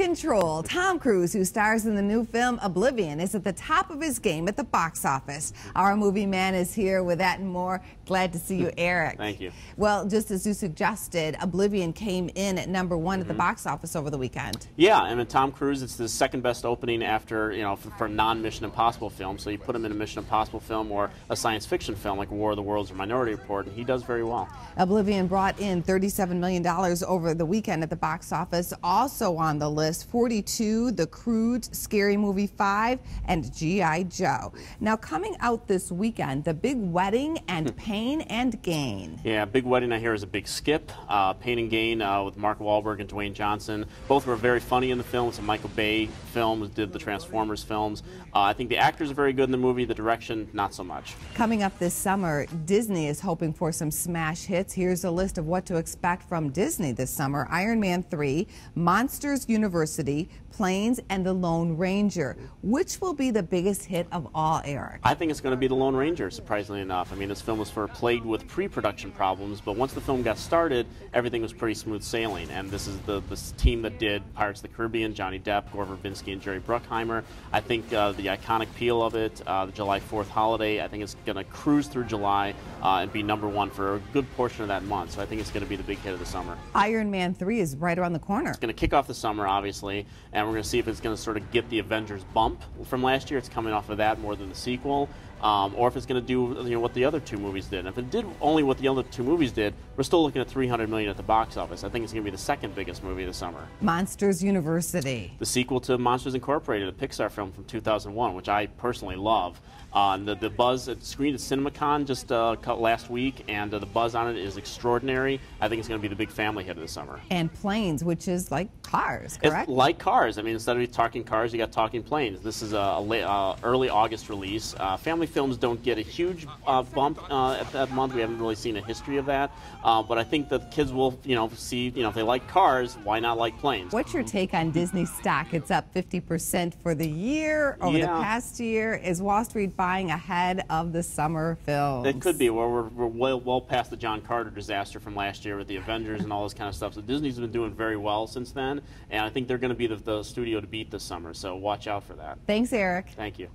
control. Tom Cruise, who stars in the new film Oblivion, is at the top of his game at the box office. Our movie man is here with that and more. Glad to see you, Eric. Thank you. Well, just as you suggested, Oblivion came in at #1 at the box office over the weekend. Yeah, and Tom Cruise, it's the second best opening after, for non-Mission Impossible films. So you put him in a Mission Impossible film or a science fiction film like War of the Worlds or Minority Report, and he does very well. Oblivion brought in $37 million over the weekend at the box office. Also on the list, 42, The Croods, Scary Movie 5, and G.I. Joe. Now, coming out this weekend, The Big Wedding and Pain and Gain. Yeah, Big Wedding, I hear, is a big skip. Pain and Gain with Mark Wahlberg and Dwayne Johnson. Both were very funny in the film. It's a Michael Bay film, did the Transformers films. I think the actors are very good in the movie. The direction, not so much. Coming up this summer, Disney is hoping for some smash hits. Here's a list of what to expect from Disney this summer: Iron Man 3, Monsters University, Planes, and The Lone Ranger. Which will be the biggest hit of all, Eric? I think it's going to be The Lone Ranger, surprisingly enough. I mean, this film was plagued with pre-production problems, but once the film got started, everything was pretty smooth sailing. And this is this team that did Pirates of the Caribbean: Johnny Depp, Gore Verbinski, and Jerry Bruckheimer. I think the iconic feel of it, the July 4th holiday, I think it's going to cruise through July and be #1 for a good portion of that month. So I think it's going to be the big hit of the summer. Iron Man 3 is right around the corner. It's going to kick off the summer, obviously, and we're going to see if it's going to sort of get the Avengers bump from last year. It's coming off of that more than the sequel. Or if it's going to do what the other two movies did. And if it did only what the other two movies did, we're still looking at $300 million at the box office. I think it's going to be the second biggest movie of the summer. Monsters University. The sequel to Monsters Incorporated, a Pixar film from 2001, which I personally love. The buzz, it screened at CinemaCon just last week, and the buzz on it is extraordinary. I think it's going to be the big family hit of the summer. And Planes, which is like Cars, correct? It's like Cars. I mean, instead of talking cars, you got talking planes. This is a early August release. Family films don't get a huge bump at that month. We haven't really seen a history of that. But I think that kids will, see, if they like cars, why not like planes? What's your take on Disney stock? It's up 50% for the year, over the past year. Is Wall Street buying ahead of the summer films? It could be. Well, we're well past the John Carter disaster from last year with the Avengers and all this kind of stuff. So Disney's been doing very well since then, and I think they're going to be the studio to beat this summer. So watch out for that. Thanks, Eric. Thank you.